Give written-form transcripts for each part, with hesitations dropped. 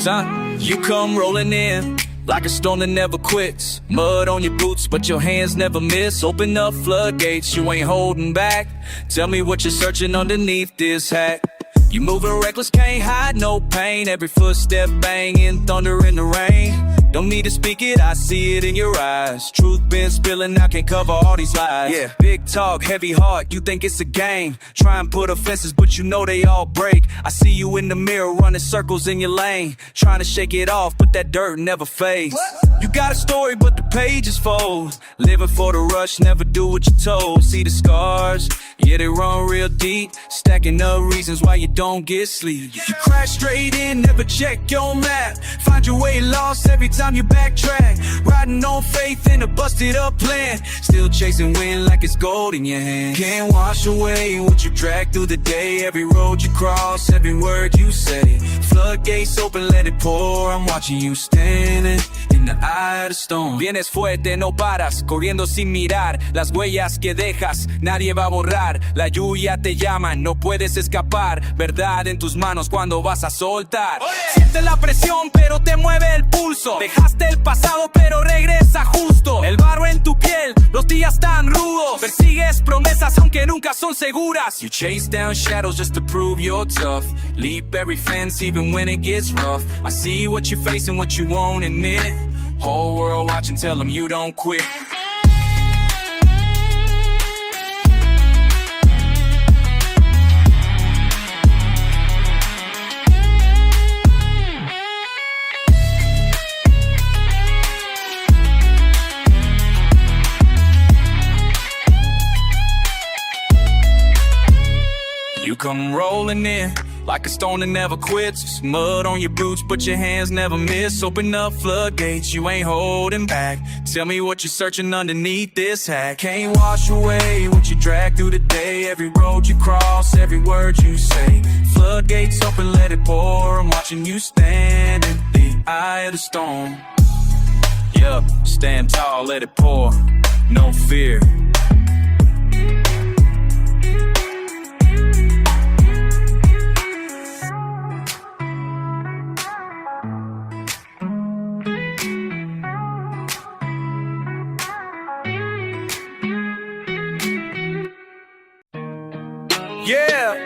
Son, you come rolling in like a storm that never quits. Mud on your boots, but your hands never miss. Open up floodgates, you ain't holding back. Tell me what you're searching underneath this hat. You moving reckless, can't hide no pain. Every footstep banging, thunder in the rain. Don't need to speak it, I see it in your eyes. Truth been spilling, I can't cover all these lies. Yeah, big talk, heavy heart, you think it's a game. Try and put up fences, but you know they all break. I see you in the mirror running circles in your lane. Trying to shake it off, but that dirt never fades. You got a story, but the pages fold. Living for the rush, never do what you're told. See the scars, yeah, they run real deep. Stacking up reasons why you don't get sleep. You crash straight in, never check your map. Find your way lost every time you backtrack. Riding on faith in a busted up plan. Still chasing wind like it's gold in your hand. Can't wash away what you drag through the day. Every road you cross, every word you say. Floodgates open, let it pour. I'm watching you standing in the eye of the storm. Vienes fuerte, no paras, corriendo sin mirar. Las huellas que dejas, nadie va a borrar. La lluvia te llama, no puedes escapar. Verdad en tus manos cuando vas a soltar. Sientes la presión, pero te mueve el pulso. Dejaste el pasado, pero regresa justo. El barro en tu piel, los días tan rudos. Persigues promesas aunque nunca son seguras. You chase down shadows just to prove you're tough. Leap every fence even when it gets rough. I see what you face and what you won't admit. Whole world watching, tell them you don't quit. You come rolling in like a stone that never quits. Mud on your boots, but your hands never miss. Open up floodgates, you ain't holding back. Tell me what you're searching underneath this hat. Can't wash away what you drag through the day. Every road you cross, every word you say. Floodgates open, let it pour. I'm watching you stand in the eye of the storm. Yeah, stand tall, let it pour. No fear. Yeah,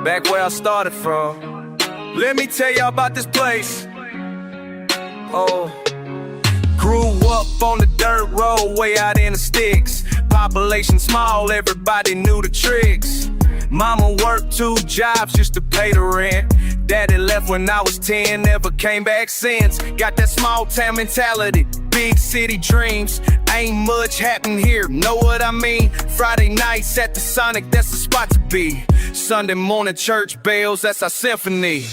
back where I started from. Let me tell y'all about this place. Grew up on the dirt road way out in the sticks. Population small, everybody knew the tricks. Mama worked 2 jobs just to pay the rent. Daddy left when I was 10, never came back since. Got that small town mentality, big city dreams. Ain't much happen here, know what I mean? Friday nights at the Sonic, that's the spot to be. Sunday morning church bells, that's our symphony.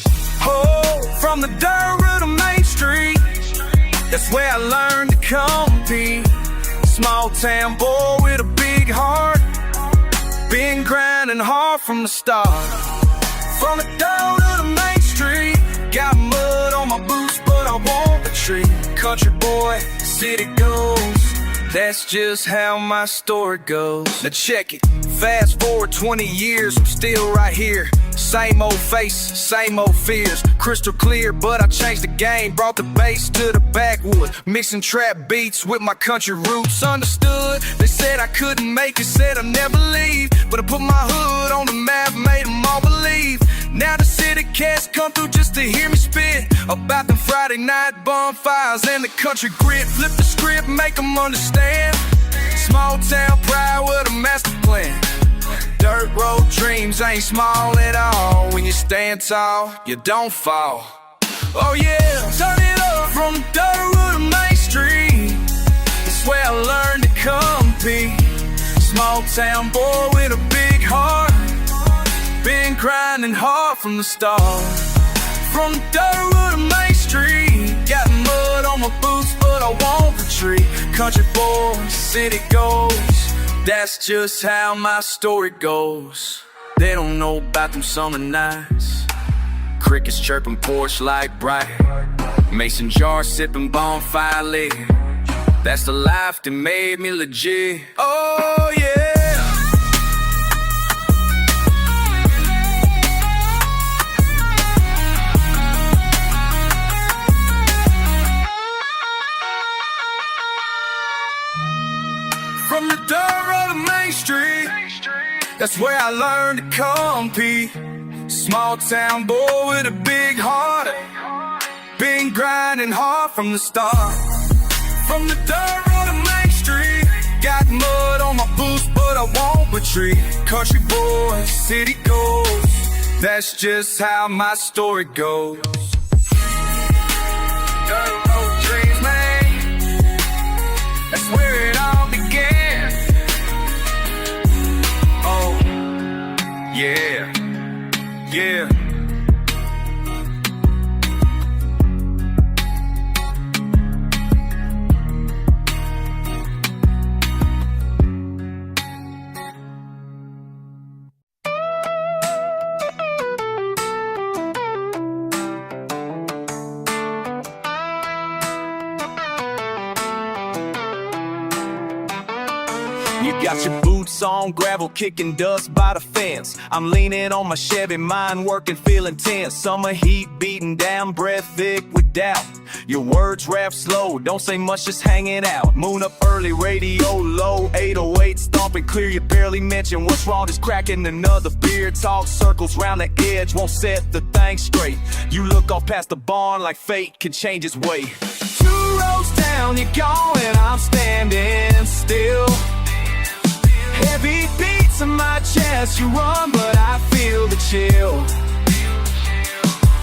Oh, from the dirt road to Main Street, that's where I learned to compete. Small town boy with a big heart, been grinding hard from the start. From the dirt to the Main Street, got mud on my boots, but I won't retreat. Country boy, city goes, that's just how my story goes. Now check it, fast forward 20 years, I'm still right here. Same old face, same old fears. Crystal clear, but I changed the game. Brought the bass to the backwood, mixing trap beats with my country roots. Understood, they said I couldn't make it, said I'd never leave. But I put my hood on the map, made them all believe. Now the city cats come through just to hear me spit about the Friday night bonfires and the country grit. Flip the script, make them understand. Small town pride with a master plan. Dirt road dreams ain't small at all. When you stand tall, you don't fall. Oh yeah, turn it up from the dirt road to Main Street. That's where I learned to compete. Small town boy with a big heart, been grinding hard from the start. From the dirt road to Main Street, got mud on my boots, but I won't retreat. Country boy, city goes, that's just how my story goes. They don't know about them summer nights, crickets chirping porch light bright, mason jar sipping bonfire lit. That's the life that made me legit. Oh yeah. From the dirt road to Main Street, that's where I learned to compete. Small town boy with a big heart, been grinding hard from the start. From the dirt road to Main Street, got mud on my boots but I won't retreat. Country boy, city goes, that's just how my story goes. Dirt road dreams, man, that's where it all began. Oh, yeah, yeah. You got your boots on, gravel kicking dust by the fence. I'm leaning on my Chevy, mind working, feeling tense. Summer heat beating down, breath thick with doubt. Your words rap slow, don't say much, just hanging out. Moon up early, radio low, 808 stomping clear. You barely mention what's wrong, just cracking another beer. Talk circles round the edge, won't set the thing straight. You look off past the barn like fate can change its way. 2 rows down, you're gone and I'm standing still. Heavy beats in my chest, you run but I feel the chill.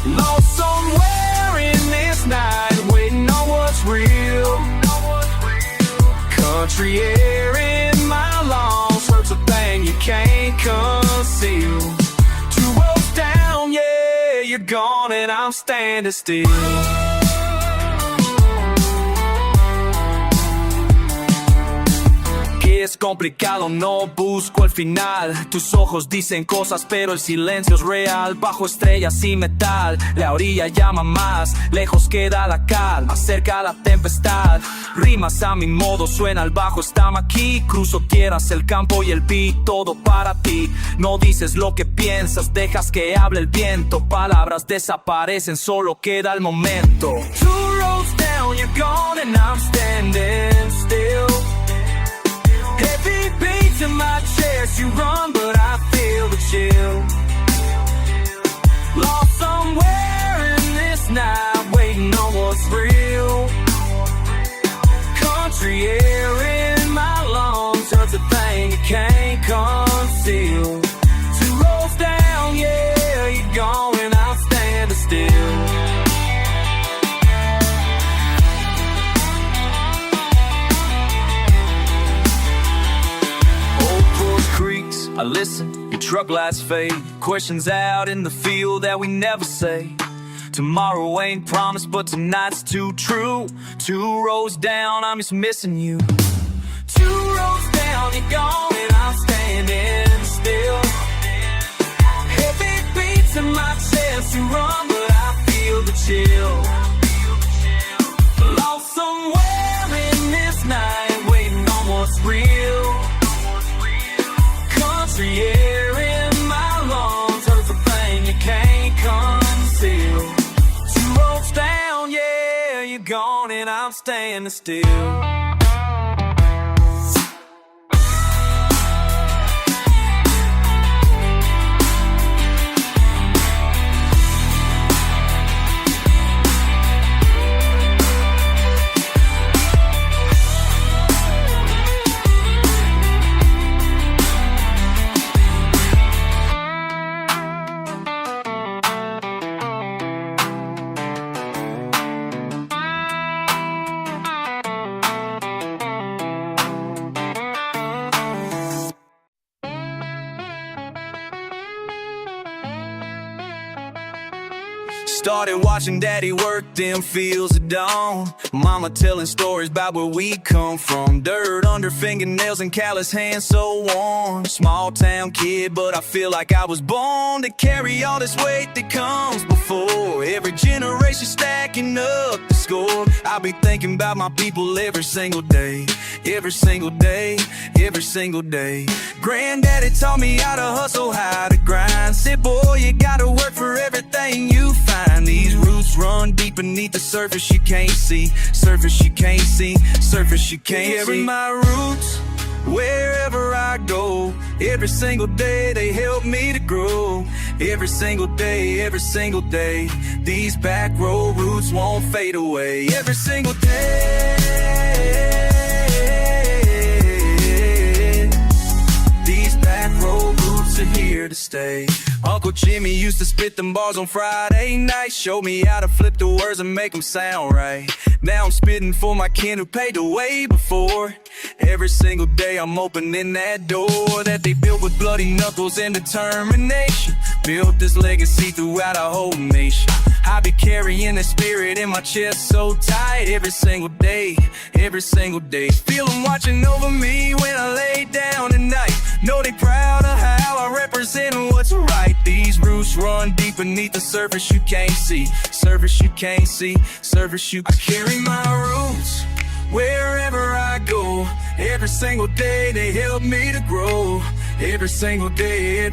Lost somewhere in this night, waiting on what's real. Country air in my lungs, hurts a thing you can't conceal. 2 rows down, yeah, you're gone and I'm standing still. Es complicado, no busco el final. Tus ojos dicen cosas, pero el silencio es real. Bajo estrellas y metal, la orilla llama más. Lejos queda la calma, cerca la tempestad. Rimas a mi modo, suena el bajo, estamos aquí. Cruzo tierras, el campo y el beat, todo para ti. No dices lo que piensas, dejas que hable el viento. Palabras desaparecen, solo queda el momento. 2 rows down, you're gone and I'm standing still. Heavy beats in my chest, you run but I feel the chill. Lost somewhere in this night, waiting on what's real. Country air in my lungs, hurts a thing you can't conceal. 2 rows down, yeah, you're gone and I'm standing still. I listen, your truck lights fade. Questions out in the field that we never say. Tomorrow ain't promised, but tonight's too true. 2 rows down, I'm just missing you. 2 rows down, you're gone and I'm standing still. Heavy beats in my chest, you run, but I feel the chill. Lost somewhere in this night, waiting on what's real. Country air in my lungs, hurts a thing you can't conceal. 2 rows down, yeah, you're gone and I'm standing still. Started watching daddy work them fields at dawn. Mama telling stories about where we come from. Dirt under fingernails and callous hands so worn. Small town kid, but I feel like I was born to carry all this weight that comes before. Every generation stacking up the score. I be thinking about my people every single day. Every single day, every single day. Granddaddy taught me how to hustle, how to grind. Said, boy, you gotta work for everything you find. These roots run deep beneath the surface you can't see. Surface you can't see, surface you can't see. Carry my roots Wherever I go, every single day they help me to grow. Every single day, these back road roots won't fade away. Every single day, these back road roots are here to stay. Uncle Jimmy used to spit them bars on Friday nights, showed me how to flip the words and make them sound right. Now I'm spitting for my kin who paid the way before. Every single day I'm opening that door that they built with bloody knuckles and determination. Built this legacy throughout our whole nation. I be carrying the spirit in my chest so tight. Every single day, feel them watching over me when I lay down at night. Know they proud of how I represent what's right. These roots run deep beneath the surface you can't see. Surface you can't see, surface you. I carry my roots wherever I go. Every single day they help me to grow. Every single day,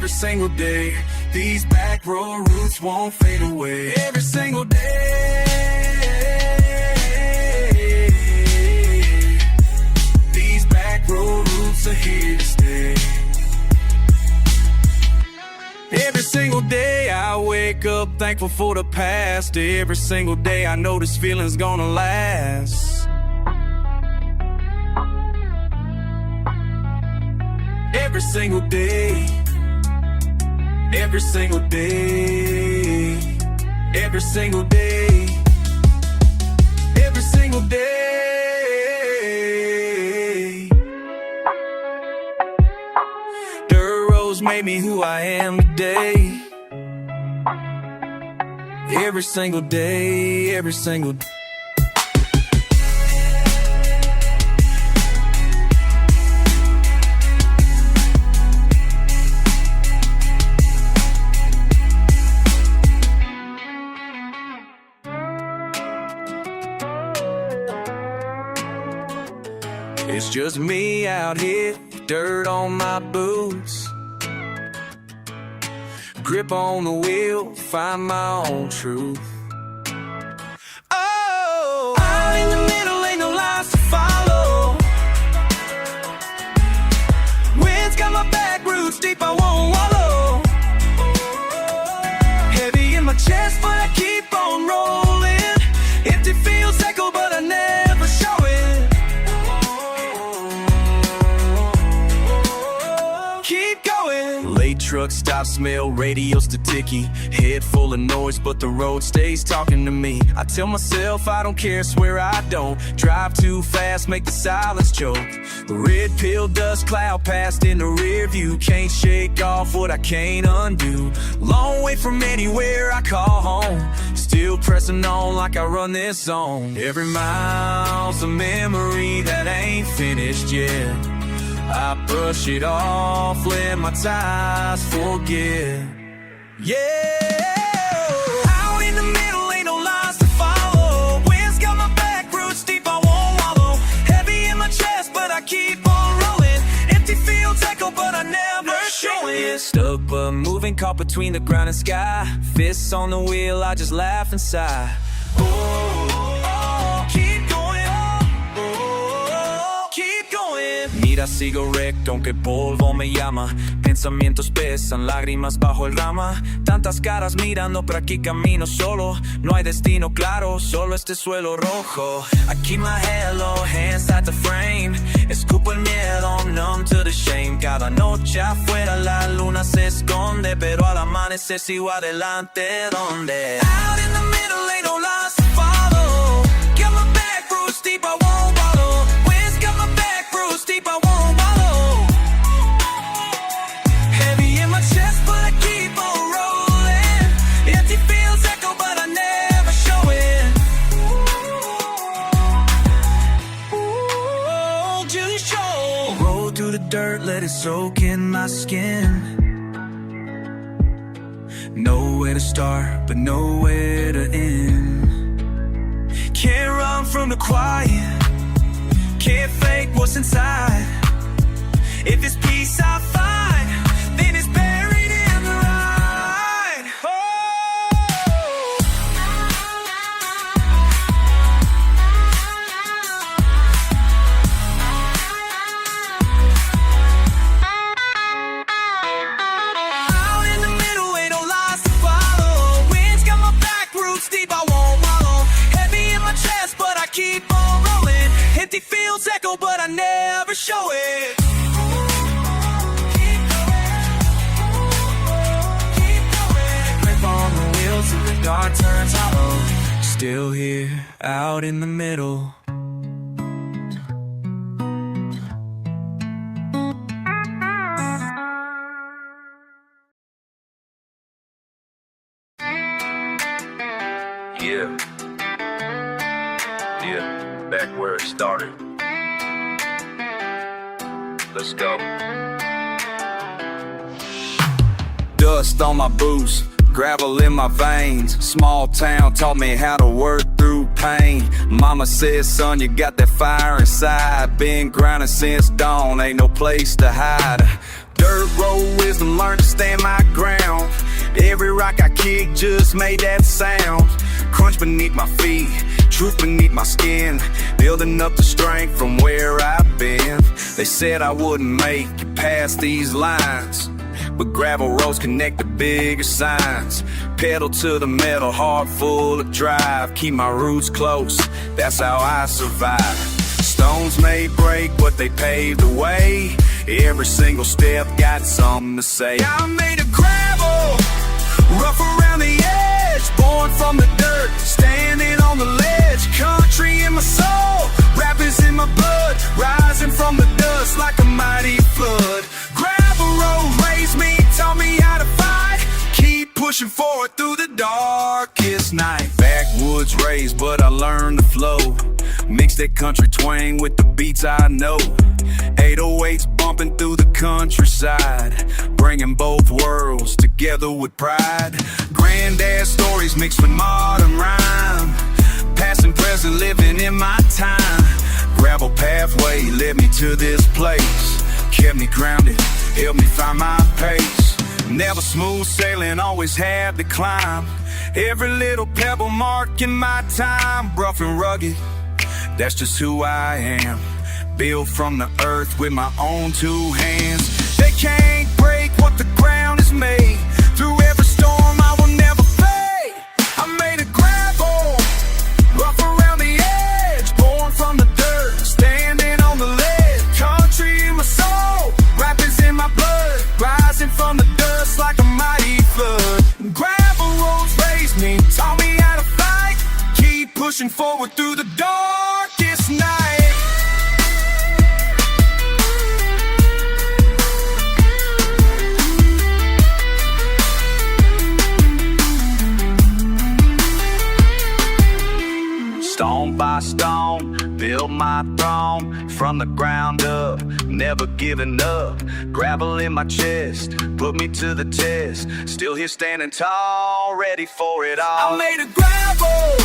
these back road roots won't fade away. Every single day, these back road roots are here to stay. Every single day I wake up thankful for the past. Every single day I know this feeling's gonna last. Every single day, every single day, every single day, every single day. Dirt roads made me who I am today. Every single day, every single day. It's just me out here, dirt on my boots. Grip on the wheel, find my own truth. Oh, out in the middle, ain't no lines to follow. Wind's got my back roots deep, I won't wallow. Heavy in my chest, but I keep on rolling. Empty feels echo, but I never show it. Truck stop, smell radios to ticky. Head full of noise, but the road stays talking to me. I tell myself I don't care, swear I don't. Drive too fast, make the silence choke. Red pill, dust cloud passed in the rear view. Can't shake off what I can't undo. Long way from anywhere I call home. Still pressing on like I run this zone. Every mile's a memory that ain't finished yet. I brush it off, let my ties forget. Yeah, out in the middle, ain't no lines to follow. Wind's got my back roots deep, I won't wallow. Heavy in my chest, but I keep on rolling. Empty fields echo, but I never show it. Stuck but moving, caught between the ground and sky. Fists on the wheel, I just laugh and sigh. Keep going. Mira, sigo recto, aunque polvo me llama. Pensamientos pesan, lágrimas bajo el rama. Tantas caras mirando, pero aquí camino solo. No hay destino claro, solo este suelo rojo. I keep my head low, hands at the frame. Escupo el miedo, numb to the shame. Cada noche afuera la luna se esconde, pero al amanecer sigo adelante, ¿dónde? Out in the middle, ain't no lines to follow. Got my back roots deep, I won't follow. Wind's got my back roots deep, I won't follow. Heavy in my chest, but I keep on rolling. Empty fields echo, but I never show it. Ooh, just show. Roll through the dirt, let it soak in my skin. Nowhere to start, but nowhere to end. Can't run from the quiet. Can't fake what's inside. If it's peace I find, then it's buried in the light. Oh. feel, but I never show it. Grip on the wheels till the dark turns hollow. Still here, out in the middle. Yeah, back where it started. Let's go. Dust on my boots, gravel in my veins. Small town taught me how to work through pain. Mama says, son, you got that fire inside. Been grinding since dawn, ain't no place to hide. Dirt road wisdom, learn to stand my ground. Every rock I kick just made that sound. Crunch beneath my feet, truth beneath my skin. Building up the strength from where I've been. They said I wouldn't make it past these lines, but gravel roads connect the bigger signs. Pedal to the metal, heart full of drive. Keep my roots close, that's how I survive. Stones may break, but they paved the way. Every single step got something to say. I'm made of gravel, rough around the edge. Born from the dirt, standing on the ledge. Country in my soul, rap is in my blood. Rising from the dust like a mighty flood. Gravel road raised me, taught me how to fight. Keep pushing forward through the darkest night. Backwoods raised, but I learned to flow. Mix that country twang with the beats I know. 808s bumping through the countryside, bringing both worlds together with pride. Granddad stories mixed with modern rhyme. Past and present living in my time. Gravel pathway led me to this place. Kept me grounded, helped me find my pace. Never smooth sailing, always had to climb. Every little pebble marking my time. Rough and rugged, that's just who I am. Built from the earth with my own two hands. They can't break what the ground is made. Through every storm I will never fade. I'm made of gravel, rough around the edge. Born from the dirt, standing on the ledge. Country in my soul, rap is in my blood. Rising from the dust like a mighty flood. Gravel roads raised me, taught me how to fight. Keep pushing forward through the darkest night. Stone by stone, build my throne from the ground up, never giving up. Gravel in my chest, put me to the test. Still here standing tall, ready for it all. I'm made of gravel,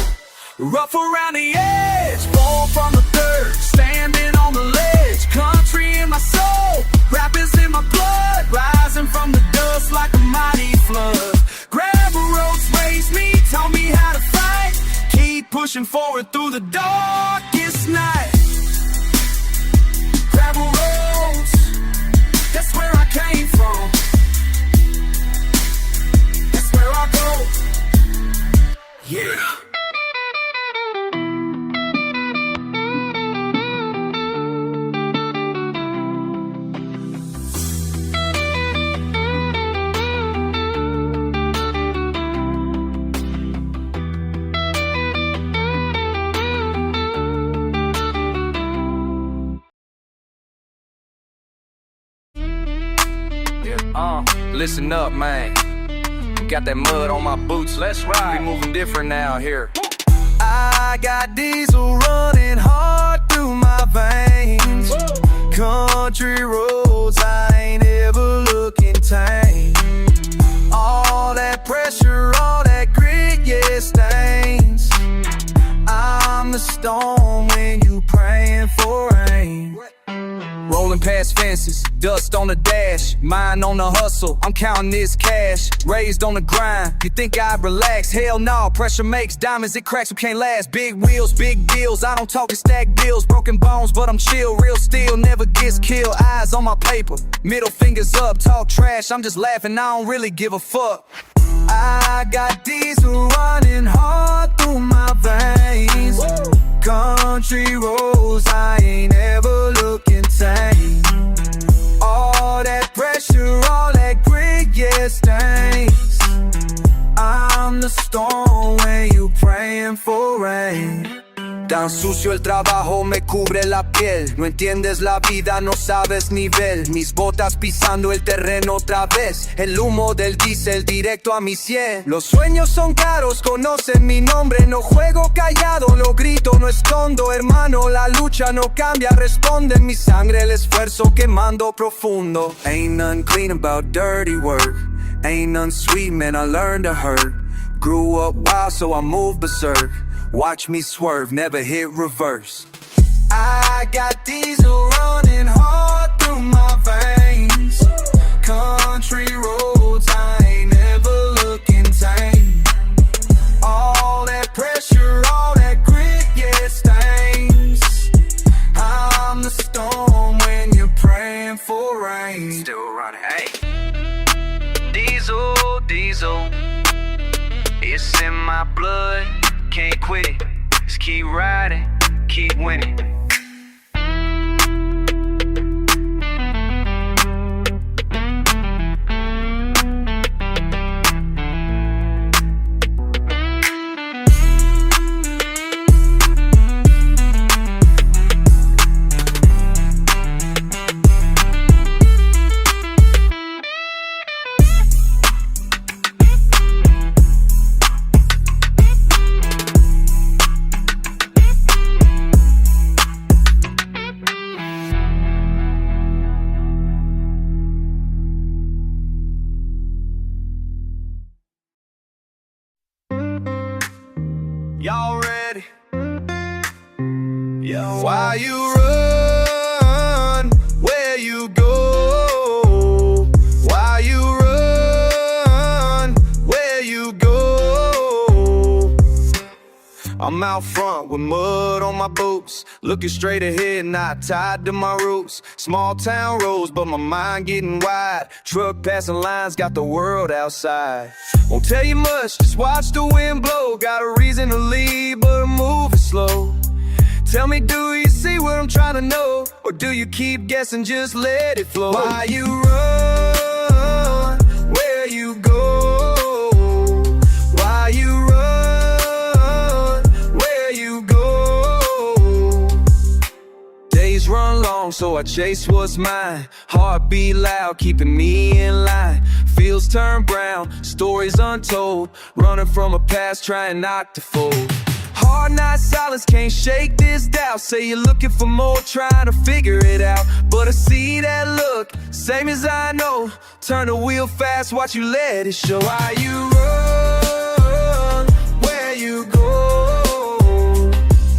rough around the edge. Born from the dirt, standing on the ledge. Country in my soul, rap is in my blood. Rising from the dust like a mighty flood. Gravel roads raised me, taught me how to fight. Keep pushing forward through the darkest night. Gravel roads, that's where I came from. That's where I go. Yeah. Listen up, man. Got that mud on my boots, let's ride. We moving different now here. I got diesel running hard through my veins. Country roads, I ain't ever looking tame. All that pressure, all that grit, yeah, stains. I'm the storm when you praying for rain. Rolling past fences, dust on the dash, mind on the hustle, I'm counting this cash. Raised on the grind, you think I'd relax? Hell no, pressure makes diamonds, it cracks, we can't last. Big wheels, big deals, I don't talk in stack bills. Broken bones, but I'm chill, real steel, never gets killed. Eyes on my paper, middle fingers up, talk trash, I'm just laughing, I don't really give a fuck. I got diesel running hard through my veins. Country roads, I ain't ever Tan sucio el trabajo me cubre la piel. No entiendes la vida, no sabes nivel. Mis botas pisando el terreno otra vez. El humo del diésel directo a mi 100. Los sueños son caros, conocen mi nombre. No juego callado, lo grito, no escondo. Hermano, la lucha no cambia, responde en mi sangre el esfuerzo quemando profundo. Ain't none clean about dirty work. Ain't none sweet, man, I learned to hurt. Grew up wild, so I moved berserk. Watch me swerve, never hit reverse. I got diesel running hard through my veins. Country roads, I ain't never looking tame. All that pressure, all that grit, yeah, stains. I'm the storm when you're praying for rain. Still running, hey. Diesel, diesel, it's in my blood. Can't quit it, just keep riding, keep winning. Y'all ready? Yeah. Why you run? Where you go? Why you run? Where you go? I'm out front with mud on my boots, looking straight ahead, not tied to my roots. Small town roads, but my mind getting wide. Truck passing lines, got the world outside. Won't tell you much, just watch the wind blow. Got a reason to leave, but I'm moving slow. Tell me, do you see what I'm trying to know? Or do you keep guessing, just let it flow? Why you run? Where you go? Why you run? Where you go? Days run long, so I chase what's mine. Heart beat loud, keeping me in line. Fields turn brown, stories untold. Running from a past, trying not to fold. Hard night silence, can't shake this doubt. Say you're looking for more, trying to figure it out. But I see that look, same as I know. Turn the wheel fast, watch you let it show. Why you run? Where you go?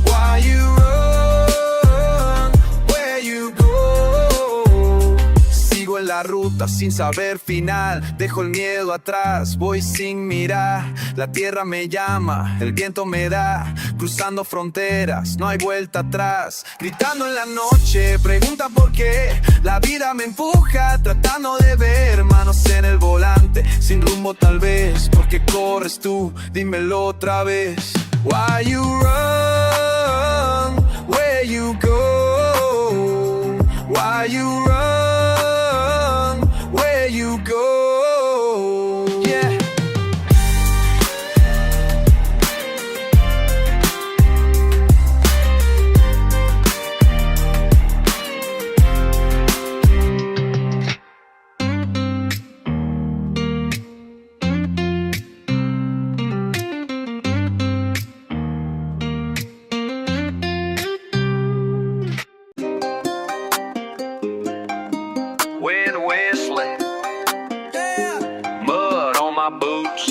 Why you run? Where you go? Sigo en la ruta sin saber final. Dejo el miedo atrás, voy sin mirar. La tierra me llama, el viento me da. Cruzando fronteras, no hay vuelta atrás. Gritando en la noche, pregunta por qué. La vida me empuja, tratando de ver. Manos en el volante, sin rumbo tal vez. ¿Por qué corres tú? Dímelo otra vez. Why you run? Where you go? Why you run? Where you go? Yeah. Wind whistling, mud on my boots,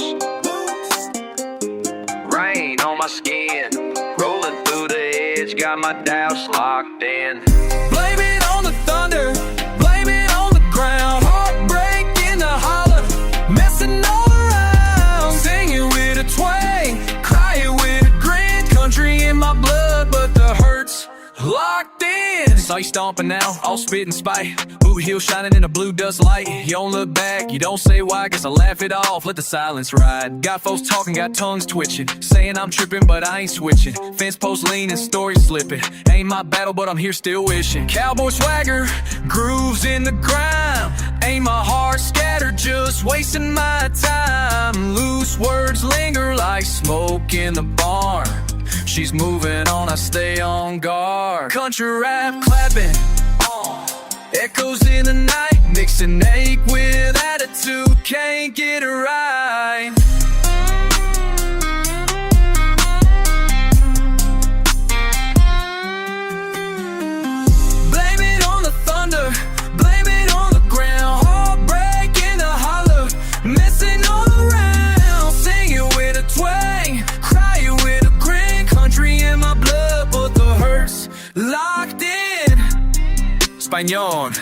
rain on my skin, rolling through the edge, got my doubts locked in. Blame it on the thunder, blame it on the ground, heartbreak in the holler, messing all around, singing with a twang, crying with a grin, country in my blood, but the hurt's locked in. Saw you stomping now, all spit and spite. Boot heel shining in a blue dust light. You don't look back, you don't say why. Guess I laugh it off, let the silence ride. Got folks talking, got tongues twitching, saying I'm tripping, but I ain't switching. Fence post leaning, story slipping. Ain't my battle, but I'm here still wishing. Cowboy swagger, grooves in the grime. Ain't my heart scattered, just wasting my time. Loose words linger like smoke in the barn. She's moving on, I stay on guard. Country rap clapping, echoes in the night, mixing ache with attitude, can't get it right. Blame it on the thunder, blame it on the ground, heartbreak in the holler, messing all around. Sing it with a twang, cry it with a grin, country in my blood, but the hurt's locked in. Español.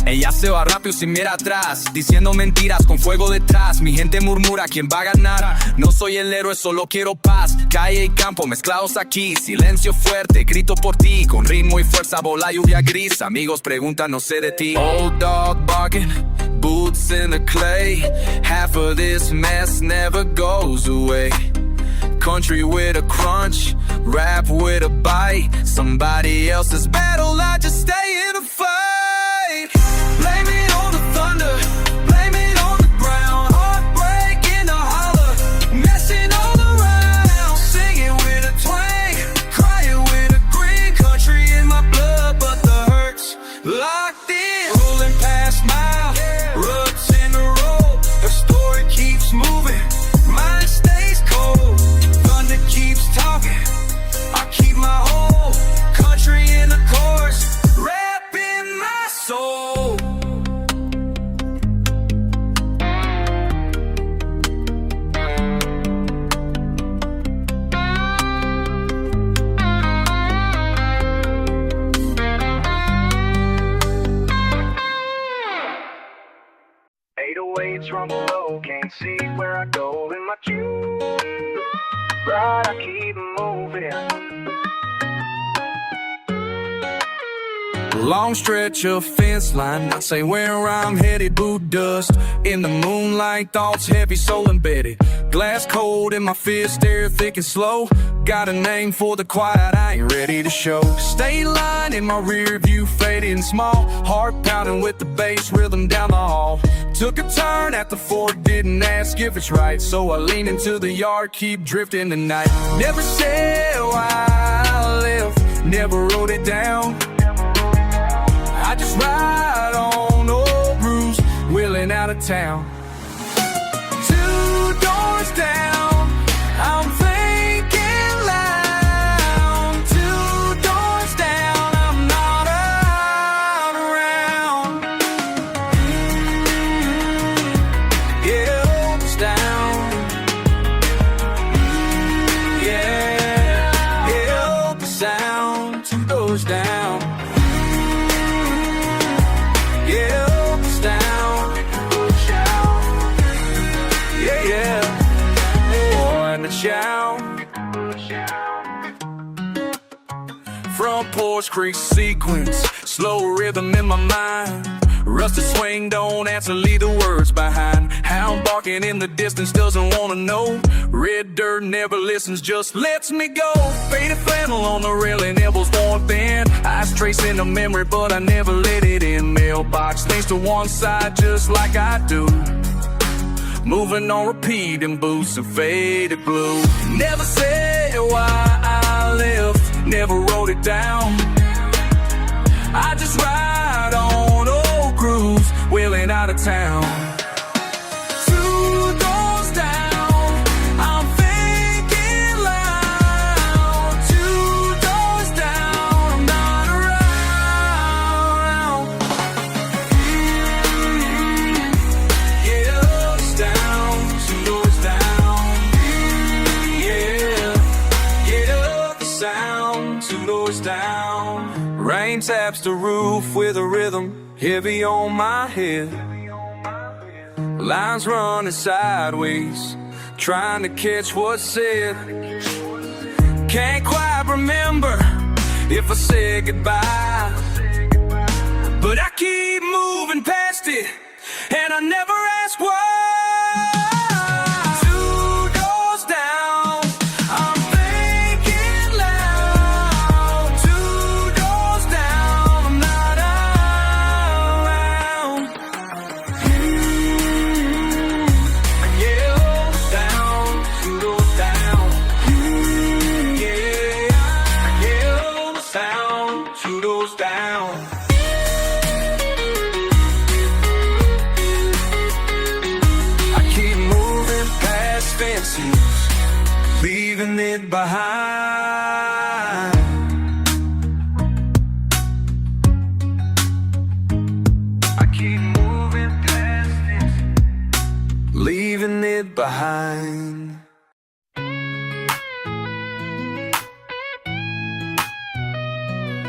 Ella se va rápido sin mirar atrás, diciendo mentiras con fuego detrás. Mi gente murmura quién va a ganar. No soy el héroe, solo quiero paz. Calle y campo mezclados aquí, silencio fuerte, grito por ti. Con ritmo y fuerza vola lluvia gris. Amigos preguntan, no sé de ti. Old dog barking, boots in the clay. Half of this mess never goes away. Country with a crunch, rap with a bite. Somebody else's battle, I just stay in a fight. Blame it on the thunder, blame it on the ground, heartbreak in the holler, messing all around. Sing it with a twang, cry it with a grin, country in my blood, but the hurt's locked in. Rolling past mile, ruts in the road, her story keeps moving, mine stays cold. Thunder keeps talking, I keep my hold, country in the chorus, rap in my soul. 808s from below, can't see where I go in my juice, but I keep moving. Long stretch of fence line, not say where I'm headed, boot dust in the moonlight, thoughts heavy, soul embedded. Glass cold in my fist, air thick and slow. Got a name for the quiet, I ain't ready to show. State line in my rear view, fading small. Heart pounding with the bass rhythm down the hall. Took a turn at the fork, didn't ask if it's right, so I lean into the yard, keep drifting the night. Never said why I left, never wrote it down. I just ride on old grooves, wheeling out of town. 2 doors down, I'm thinking loud. 2 doors down, I'm not around. Yeah, it's down. Yeah, the sound. 2 doors down. Front porch creek sequence, slow rhythm in my mind. Rusted swing, don't answer, leave the words behind. Hound barking in the distance, doesn't wanna know. Red dirt never listens, just lets me go. Faded flannel on the railing, elbows worn thin. Eyes tracing the memory, but I never let it in. Mailbox leans to one side, just like I do. Moving on repeat in boots and faded blue. Never said why I left, never wrote it down. I just ride on old grooves, wheeling out of town. 2 doors down, I'm thinking loud. 2 doors down, I'm not around. Yeah, it's down, 2 doors down. Yeah, the sound, 2 doors down. Rain taps the roof with a rhythm, heavy on my head. Lines running sideways, trying to catch what's said. Can't quite remember if I said goodbye, but I keep moving past it, and I never ask why. leaving it behind. I keep moving past it, leaving it behind.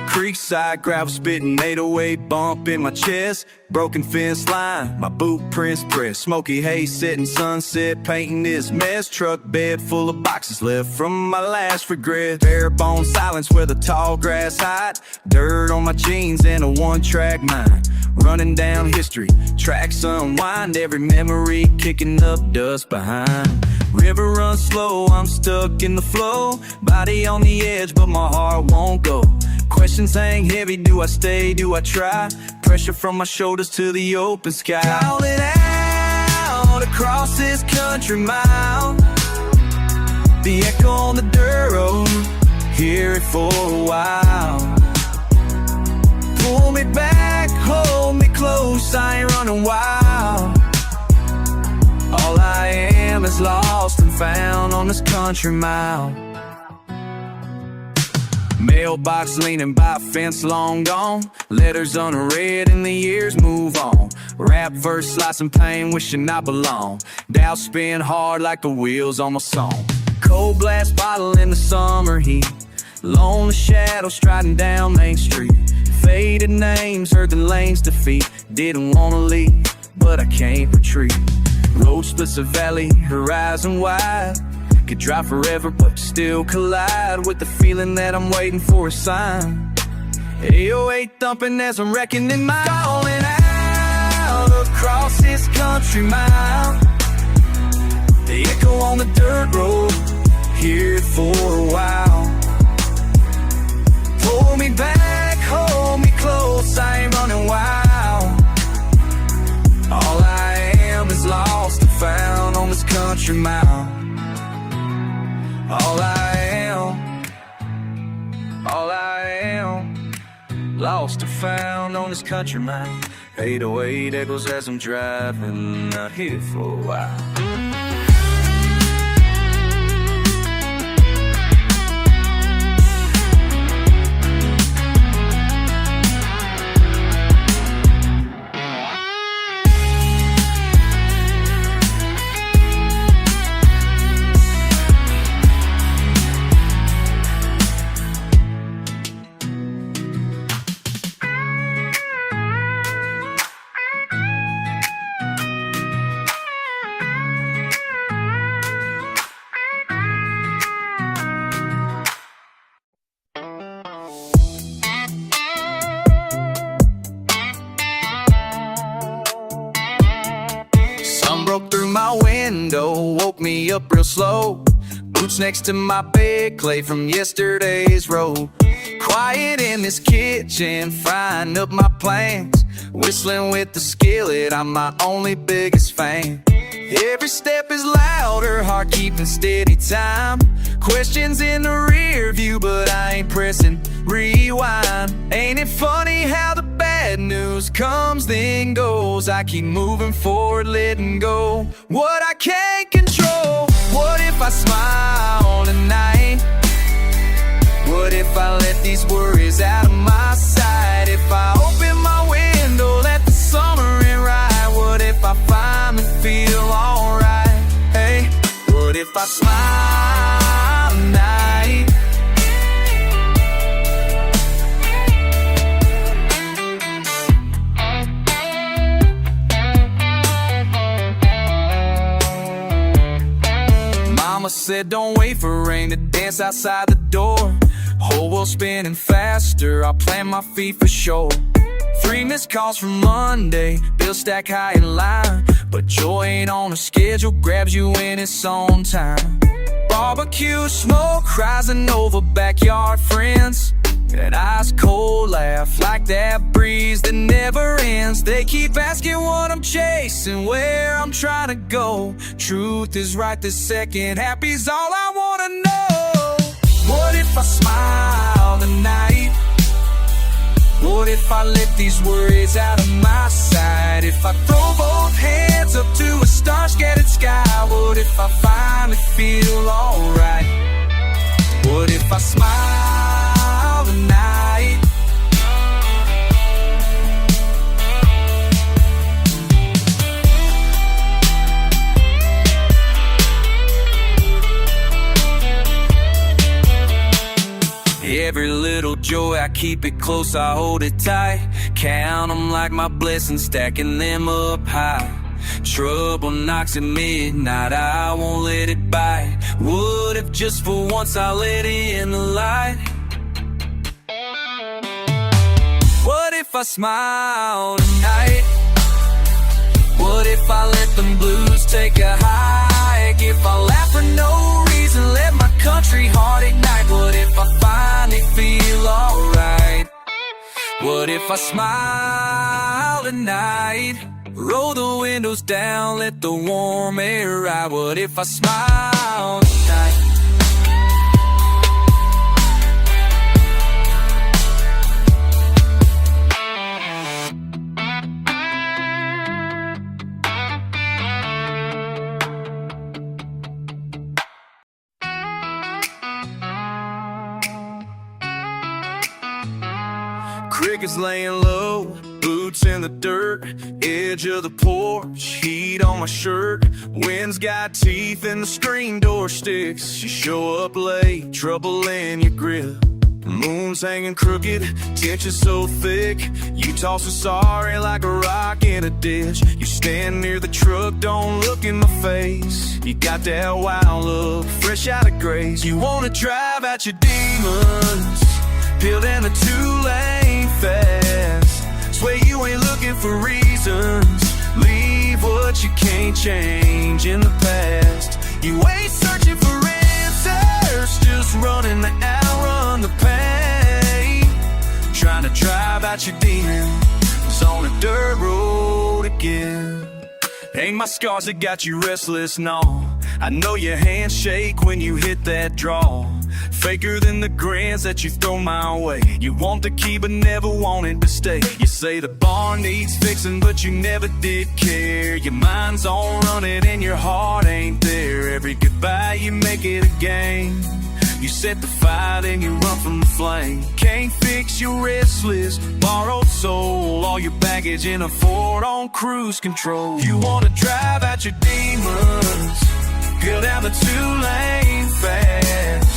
Creekside gravel spitting 808 bump in my chest. Broken fence line, my boot prints pressed. Smoky haze sitting sunset painting this mess. Truck bed full of boxes left from my last regret. Bare bone silence where the tall grass hides. Dirt on my jeans and a one-track mind. Running down history, tracks unwind. Every memory kicking up dust behind. River runs slow, I'm stuck in the flow. Body on the edge but my heart won't go. Questions hang heavy, do I stay, do I try? Pressure from my shoulders to the open sky. Calling out across this country mile. The echo on the dirt road, hear it for a while. Pull me back, hold me close, I ain't running wild. All I am is lost and found on this country mile. Mailbox leaning by a fence long gone. Letters unread and the years move on. Rap verse slicing pain, wishing I belong. Doubt spin hard like the wheels on my song. Cold blast bottle in the summer heat. Lonely shadow striding down Main Street. Faded names, heard the lanes defeat. Didn't wanna leave, but I can't retreat. Road splits a valley, horizon wide. Could drive forever but still collide with the feeling that I'm waiting for a sign. 808 thumping as I'm reckoning my calling out across this country mile. The echo on the dirt road, hear it for a while. Pull me back, hold me close, I ain't running wild. All I am is lost and found on this country mile. All I am, lost and found on this country mile. 808 echoes as I'm driving out here for a while. Broke through my window, woke me up real slow. Boots next to my bed, clay from yesterday's road. Quiet in this kitchen, frying up my plans. Whistling with the skillet, I'm my only biggest fan. Every step is louder, heart keeping steady time. Questions in the rear view, but I ain't pressing rewind. Ain't it funny how the bad news comes then goes? I keep moving forward, letting go what I can't control. What if I smile tonight? What if I let these worries out of my sight? If I open my window, let the summer in right? What if I finally feel alright? Hey, what if I smile tonight? Mama said don't wait for rain to dance outside the door. Whole world spinning faster, I'll plant my feet for sure. 3 missed calls from Monday, bills stack high in line. But joy ain't on a schedule, grabs you in its own time. Barbecue smoke rising over backyard friends. An ice cold laugh like that breeze that never ends. They keep asking what I'm chasing, where I'm trying to go. Truth is right this second, happy's all I wanna know. What if I smile tonight? What if I let these worries out of my sight? If I throw both hands up to a star-scattered sky? What if I finally feel alright? What if I smile tonight? Every little joy, I keep it close, I hold it tight. Count them like my blessings, stacking them up high. Trouble knocks at midnight, I won't let it bite. What if just for once I let in the light? What if I smile tonight? What if I let them blues take a hike? If I laugh for no reason, let my country heart ignite. What if I finally feel alright? What if I smile tonight? Roll the windows down, let the warm air ride. What if I smile tonight? Crickets laying low, boots in the dirt, edge of the porch, heat on my shirt. Wind's got teeth and the screen door sticks. You show up late, trouble in your grip. Moon's hanging crooked, tension so thick. You toss a sorry like a rock in a ditch. You stand near the truck, don't look in my face. You got that wild look, fresh out of grace. You wanna drive out your demons, peeled in the two-lane fast. Swear you ain't looking for reasons, leave what you can't change in the past. You ain't searching for answers, just running to outrun the pain. Trying to drive out your demons on a dirt road again. Ain't my scars that got you restless, no. I know your hands shake when you hit that draw. Faker than the grins that you throw my way. You want the key but never wanted to stay. You say the barn needs fixing but you never did care. Your mind's on running and your heart ain't there. Every goodbye you make it a game. You set the fire then you run from the flame. Can't fix your restless, borrowed soul. All your baggage in a Ford on cruise control. You wanna drive out your demons, peel down the two-lane fast.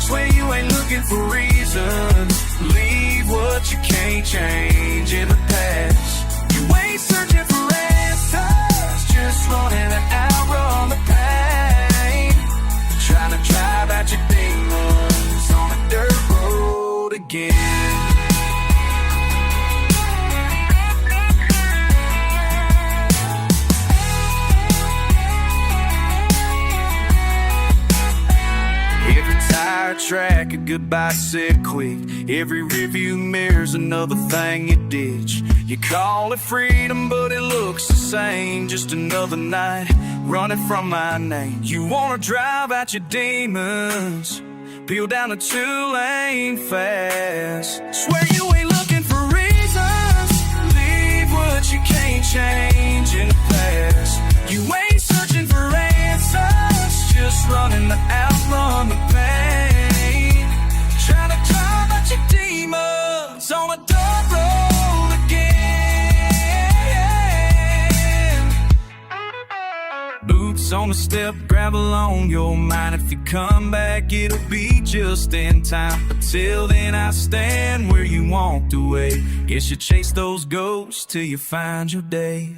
Swear you ain't looking for reasons, leave what you can't change in the past. You ain't searching for answers, just running to outrun the pain. Trying to drive out your demons on a dirt road again. Track, a goodbye said quick. Every rearview mirror's another thing you ditch. You call it freedom, but it looks the same. Just another night running from my name. You wanna drive out your demons, peel down the two-lane fast. Swear you ain't looking for reasons, leave what you can't change in the past. You ain't searching for answers, just running to outrun the pain. Trying to drive out your demons on a dirt road again. Boots on the step, gravel on your mind. If you come back, it'll be just in time. But till then, I stand where you walked away. Guess you chase those ghosts till you find your day.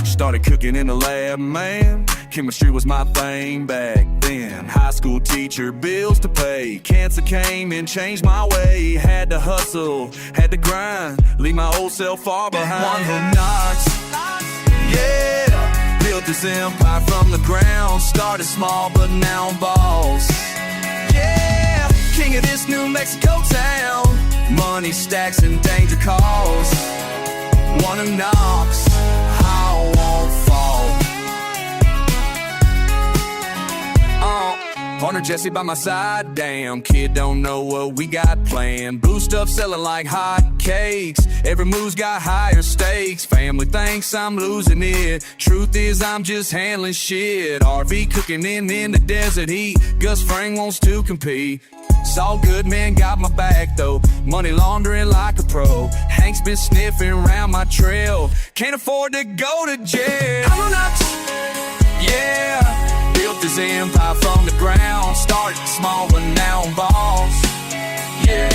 Started cooking in the lab, man. Chemistry was my thing back then. High school teacher, bills to pay. Cancer came and changed my way. Had to hustle, had to grind, leave my old self far behind. One who knocks, Yeah, built this empire from the ground. Started small, but now I'm boss. Yeah, king of this New Mexico town. Money stacks and danger calls. One who knocks, I won't fall. Partner Jesse by my side, damn. Kid don't know what we got planned. Blue stuff selling like hot cakes. Every move's got higher stakes. Family thinks I'm losing it. Truth is I'm just handling shit. RV cooking in the desert heat. Gus Fring wants to compete. It's all good, man, got my back though. Money laundering like a pro. Hank's been sniffing around my trail. Can't afford to go to jail. I'm nuts, yeah. Built this empire from the ground. Started small, but now I'm boss. Yeah,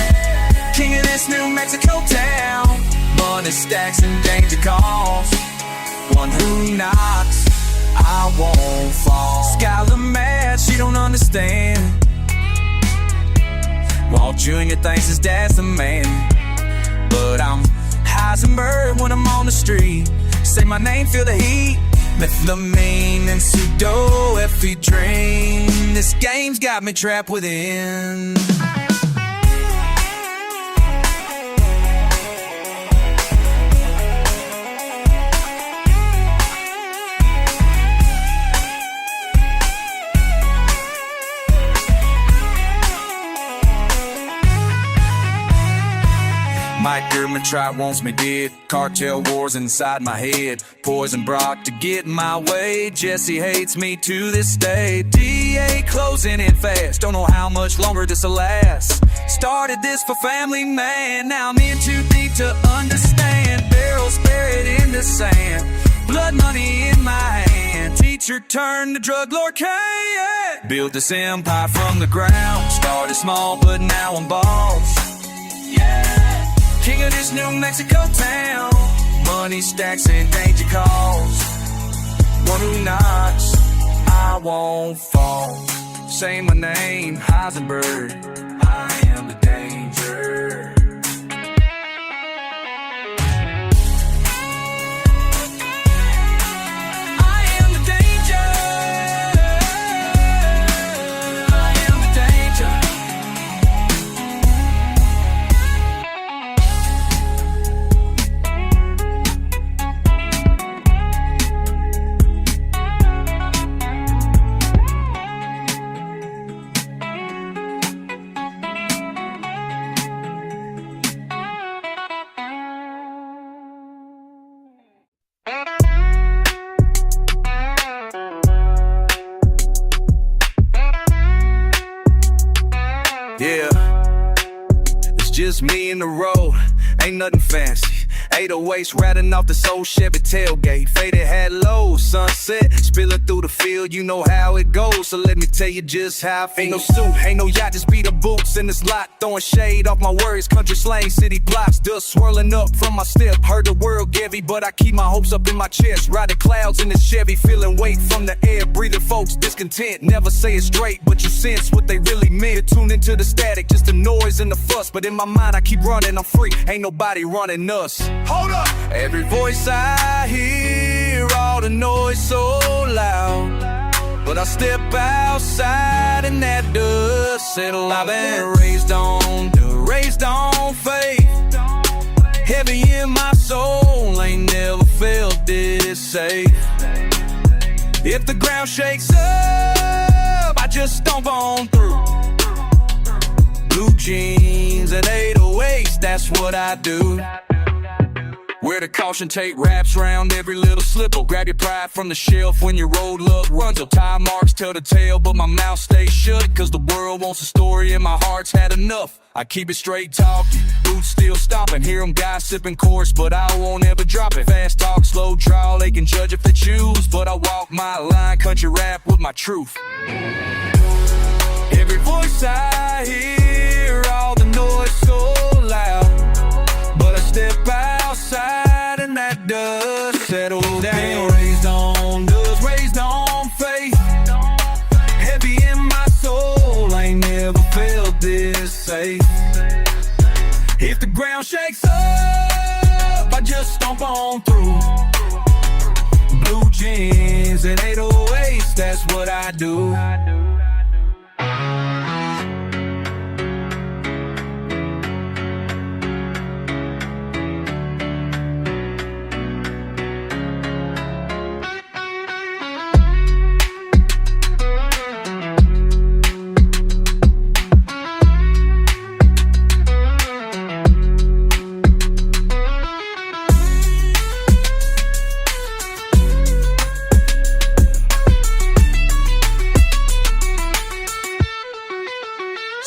king of this New Mexico town. Money stacks and danger calls. One who knocks, I won't fall. Skylar mad, she don't understand. Walt Jr. thinks his dad's the man, but I'm Heisenberg when I'm on the street. Say my name, feel the heat. Methylamine and pseudoephedrine. This game's got me trapped within. Mike Dermotry wants me dead. Cartel wars inside my head. Poison Brock to get my way. Jesse hates me to this day. DA closing in fast. Don't know how much longer this'll last. Started this for family, man. Now I'm in too deep to understand. Barrels buried in the sand. Blood money in my hand. Teacher turned to drug lord K. Yeah. Built this empire from the ground. Started small, but now I'm boss. Yeah. King of this New Mexico town. Money stacks and danger calls. One who knocks, I won't fall. Say my name, Heisenberg. I am the danger. Yeah, it's just me in the road, ain't nothing fancy. 808s ratting off this old Chevy tailgate. Faded hat low, sunset spilling through the field. You know how it goes, so let me tell you just how I feel. Ain't no suit, ain't no yacht, just be the boots in this lot. Throwing shade off my worries, country slang, city blocks. Dust swirling up from my step. Heard the world heavy, but I keep my hopes up in my chest. Riding clouds in this Chevy, feeling weight from the air. Breathing folks discontent, never say it straight, but you sense what they really meant. Tune into the static, just the noise and the fuss. But in my mind I keep running, I'm free, ain't nobody running us. Hold up! Every voice I hear, all the noise so loud. But I step outside and that dust settle. I've been raised on faith. Heavy in my soul, ain't never felt this safe. If the ground shakes up, I just stomp on through. Blue jeans and 808s, that's what I do. Where the caution tape wraps round every little slip. Grab your pride from the shelf when your road luck runs up. Time marks tell the tale, but my mouth stays shut. Cause the world wants a story and my heart's had enough. I keep it straight talking, boots still stomping. Hear them guys sipping course, but I won't ever drop it. Fast talk, slow trial, they can judge if they choose. But I walk my line, country rap with my truth. Every voice I hear, all the noise so loud. But I step outside and that dust settles down. Raised on dust, raised on faith. Heavy in my soul, I ain't never felt this safe. If the ground shakes up, I just stomp on through. blue jeans and 808s, that's what I do.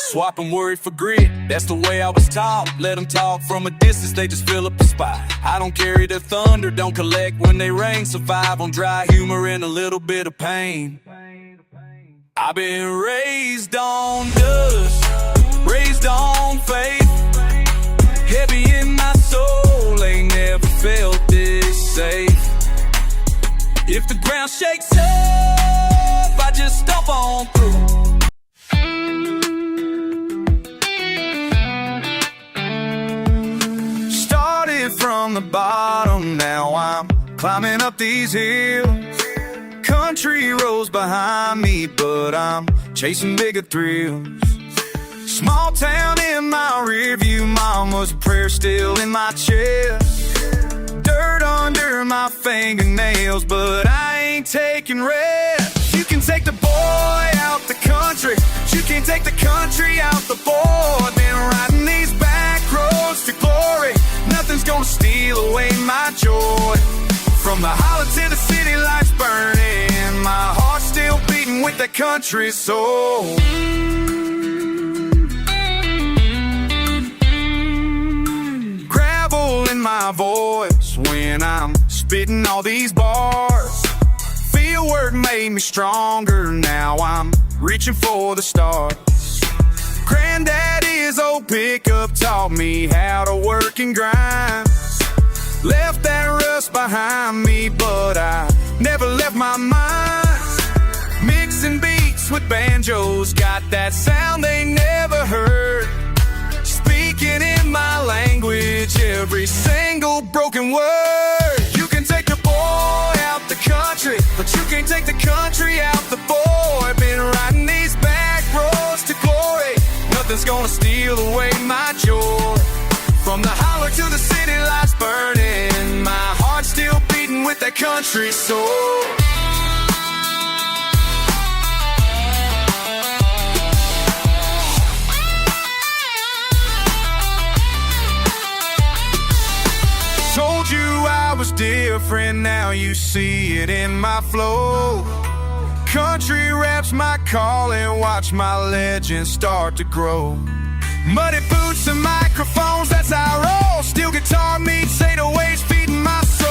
Swapping worry for grit, that's the way I was taught. Let them talk from a distance, they just fill up the spot. I don't carry the thunder, don't collect when they rain. Survive on dry humor and a little bit of pain. I've been raised on dust, raised on faith. Heavy in my soul, ain't never felt this safe. If the ground shakes up, I just stomp on through. From the bottom, now I'm climbing up these hills. Country roads behind me, but I'm chasing bigger thrills. Small town in my rearview, mama's prayer still in my chest. Dirt under my fingernails, but I ain't taking rest. You can take the boy out the country, but you can't take the country out the boy. Been riding these back roads to glory, nothing's gonna steal away my joy. From the holler to the city lights burning, my heart's still beating with that country soul. Gravel in my voice when I'm spitting all these bars. Field work made me stronger, now I'm reaching for the stars. Granddaddy's old pickup taught me how to work and grind. Left that rust behind me, but I never left my mind. Mixing beats with banjos, got that sound they never heard. Speaking in my language, every single broken word. You can take the boy out the country, but you can't take the country out the boy. Been riding these back roads to glory, nothing's gonna steal away my joy. From the holler to the city lights burning, my heart's still beating with that country soul. Told you I was different, now you see it in my flow. Country rap's my calling, watch my legend start to grow. Muddy boots and microphones, that's how I roll. Steel guitar meets 808s, feeding my soul.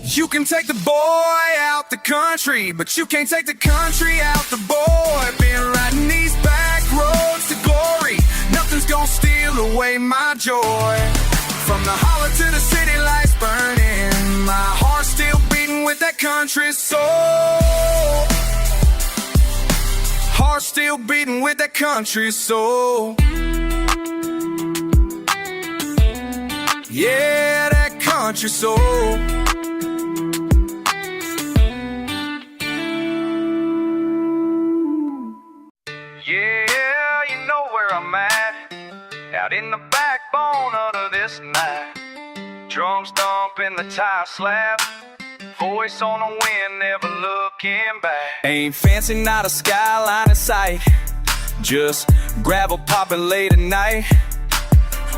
You can take the boy out the country, but you can't take the country out the boy. Been riding these back roads to glory, nothing's gonna steal away my joy. From the holler to the city lights burning, my heart's still beating with that country soul. Heart still beating with that country soul. Yeah, that country soul. Yeah, you know where I'm at, out in the backbone of this night. Drums thumping the tire slab, voice on the wind, never looking back. Ain't fancy, not a skyline in sight, just gravel popping late at night.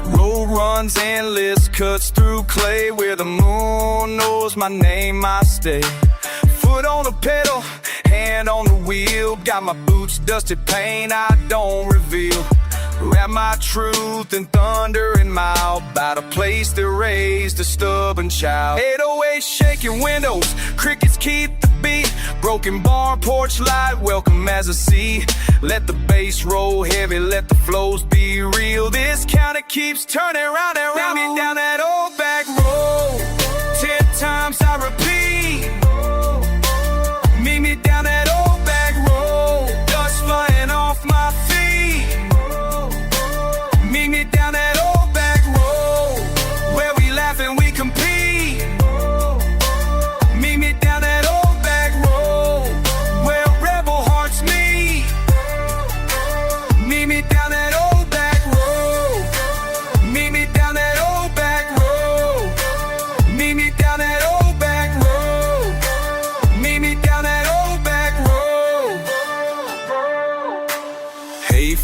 Road runs endless, cuts through clay. Where the moon knows my name, I stay. Foot on the pedal, hand on the wheel. Got my boots dusted, paint I don't reveal. Wrap my truth in thunder and mouth, about a place that raised a stubborn child. 808 shaking windows, crickets keep the beat. Broken barn porch light, welcome as I see. Let the bass roll heavy, let the flows be real. This counter keeps turning round and round. Me down that old back road, 10 times I repeat. Meet me down that old back road, dust flying off my feet. Meet me down that old back road, where we laugh and we compete.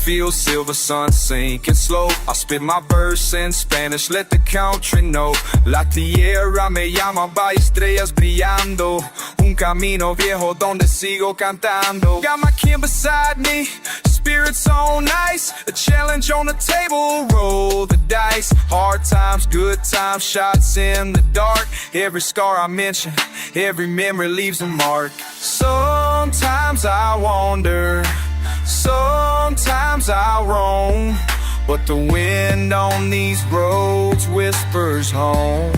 feel silver sun sinking slow. I spit my verse in Spanish, let the country know. La tierra me llama, by estrellas brillando. Un camino viejo donde sigo cantando. Got my kin beside me, spirits on ice. A challenge on the table, roll the dice. Hard times, good times, shots in the dark. Every scar I mention, every memory leaves a mark. Sometimes I wander, sometimes I roam, but the wind on these roads whispers home.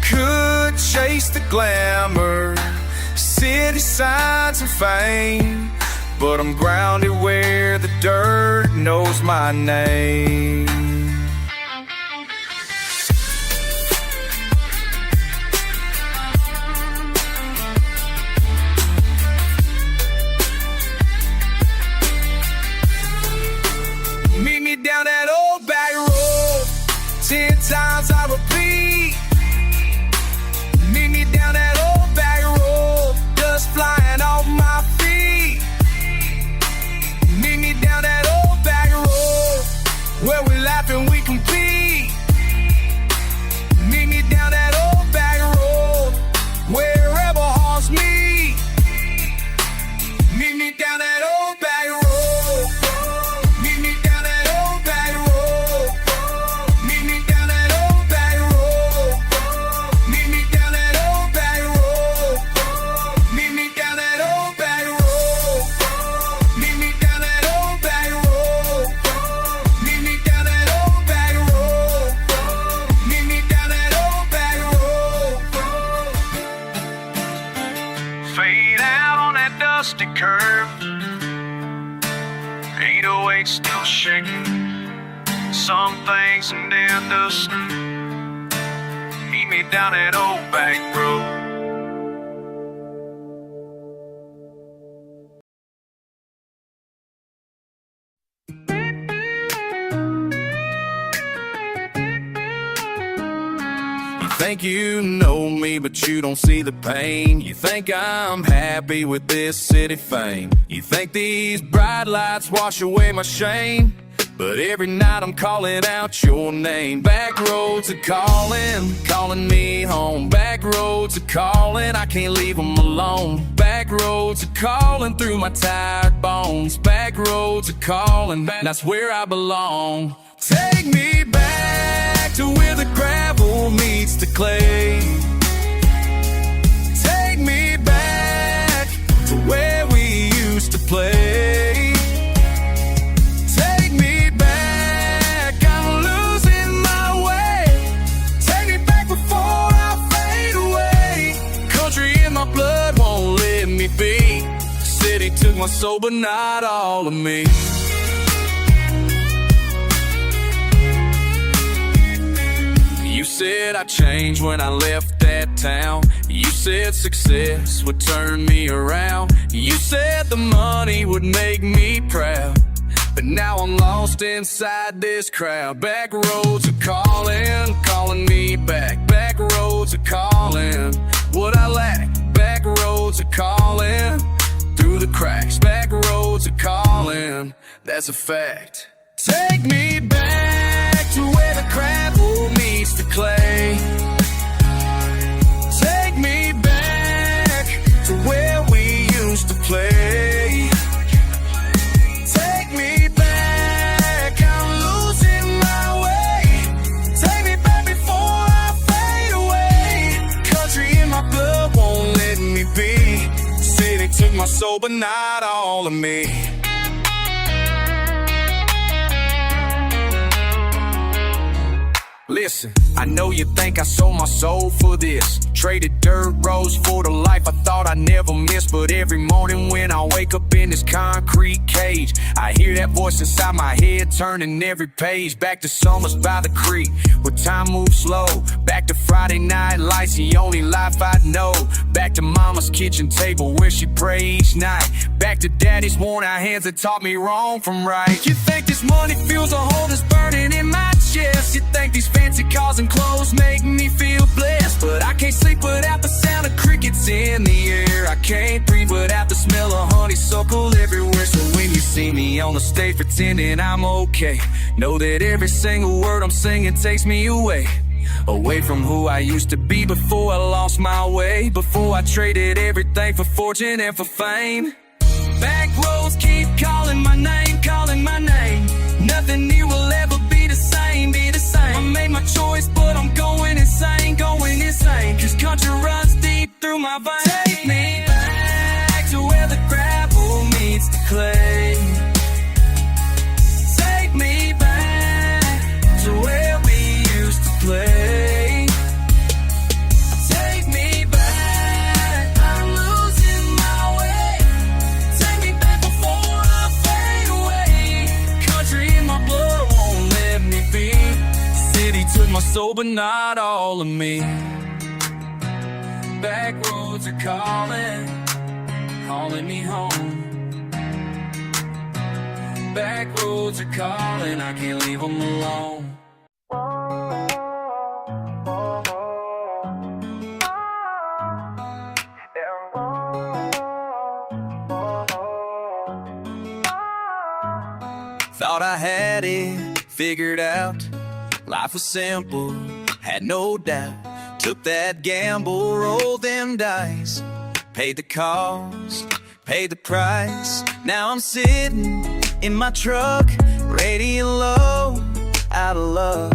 Could chase the glamour, city signs and fame, but I'm grounded where the dirt knows my name. Meet me down that old back road, 10 times I repeat. Meet me down that old back road, dust flying off my feet. Meet me down that old back road, where we laugh and we compete. Meet me down that old back road, where rebel hearts meet. Meet me down that old back road. Meet me down that old back road. Meet me down that old back road. Meet me down that old back road. Meet me down that old back road. Meet me down that old back road. Meet me down that old back road. Meet me down that old back road. Fade out on that dusty curve. 808 still shaking. Some things in their dust. Meet me down that old back road. You think you know me, but you don't see the pain. You think I'm happy with this city fame. You think these bright lights wash away my shame, but every night I'm calling out your name. Back roads are calling, calling me home. Back roads are calling, I can't leave them alone. Back roads are calling through my tired bones. Back roads are calling, that's where I belong. Take me back to where the gravel meets the clay. Take me back to where we used to play. Take me back, I'm losing my way. Take me back before I fade away. Country in my blood won't let me be. City took my soul, but not all of me. You said I changed when I left that town. You said success would turn me around. You said the money would make me proud, but now I'm lost inside this crowd. Back roads are calling, calling me back. Back roads are calling what I lack. Back roads are calling through the cracks. Back roads are calling, that's a fact. Take me back to where the gravel meets the clay. Take me back to where we used to play. Take me back, I'm losing my way. Take me back before I fade away. Country in my blood won't let me be. City took my soul, but not all of me. Listen, I know you think I sold my soul for this. Traded dirt roads for the life I thought I'd never miss. But every morning when I wake up in this concrete cage, I hear that voice inside my head turning every page. Back to summers by the creek, where time moves slow. Back to Friday night lights, the only life I know. Back to mama's kitchen table where she pray each night. Back to daddy's worn out hands that taught me wrong from right. You think this money feels a hole that's burning in my chest. You think these fancy cars and clothes make me feel blessed, but I can't sleep without the sound of crickets in the air. I can't breathe without the smell of honeysuckle everywhere. So you see me on the stage pretending I'm okay. Know that every single word I'm singing takes me away from who I used to be before I lost my way, before I traded everything for fortune and for fame. Back roads keep calling my name, calling my name. Nothing here will ever be the same, be the same. I made my choice, but I'm going insane, going insane. Cause country runs deep through my veins. Take me back to where the gravel meets the clay. Take me back to where we used to play. Take me back, I'm losing my way. Take me back before I fade away. Country in my blood won't let me be. City took my soul, but not all of me. Back roads are calling, calling me home. Back roads are calling, I can't leave them alone. Thought I had it figured out. Life was simple, had no doubt. Took that gamble, rolled them dice. Paid the cost, paid the price. Now I'm sitting in my truck, radio low, out of love.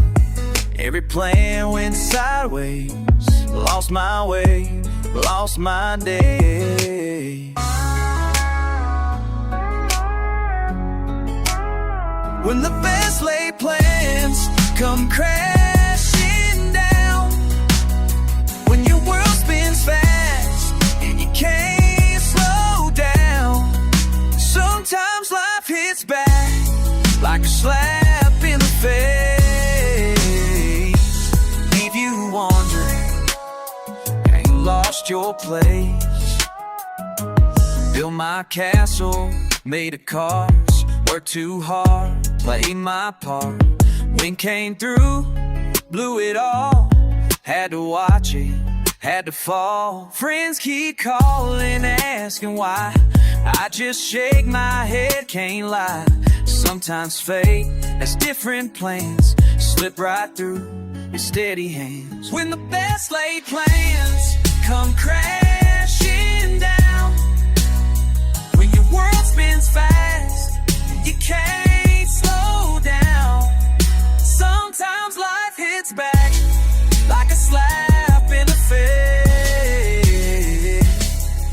Every plan went sideways. Lost my way, lost my day. When the best laid plans come crashing down, when your world spins fast and you can't slow down, sometimes life hits back like a slap in the face. Leave you wondering, and you lost your place. Built my castle, made a cars, worked too hard, played my part. Wind came through, blew it all. Had to watch it, had to fall. Friends keep calling, asking why. I just shake my head, can't lie. Sometimes fate has different plans, slip right through your steady hands. When the best laid plans come crashing down, when your world spins fast, you can't slow down. Sometimes life hits back like a slap in the face.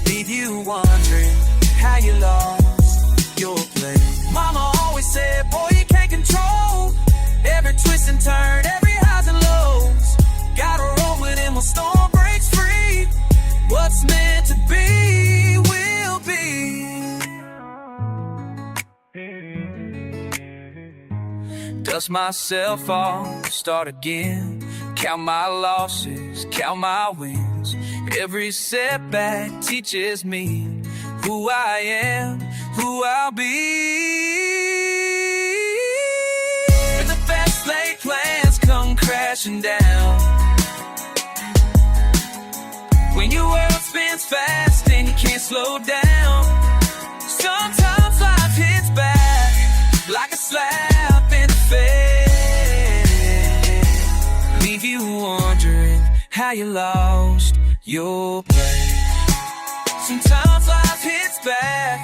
Leave you wondering how you lost your place. Mama always said, boy, you can't control every twist and turn, every highs and lows. Gotta roll with him when storm breaks free. What's meant to be will be. Dust myself off, start again. Count my losses, count my wins. Every setback teaches me who I am, who I'll be. When the best laid plans come crashing down, when your world spins fast and you can't slow down, sometimes life hits back like a slap in the face. Leave you wondering how you lost your place. Sometimes life hits back,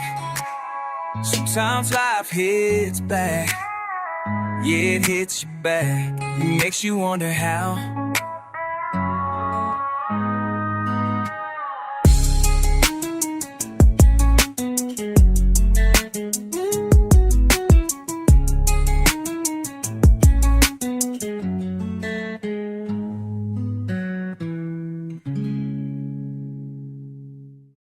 sometimes life hits back. Yeah, it hits you back, it makes you wonder how.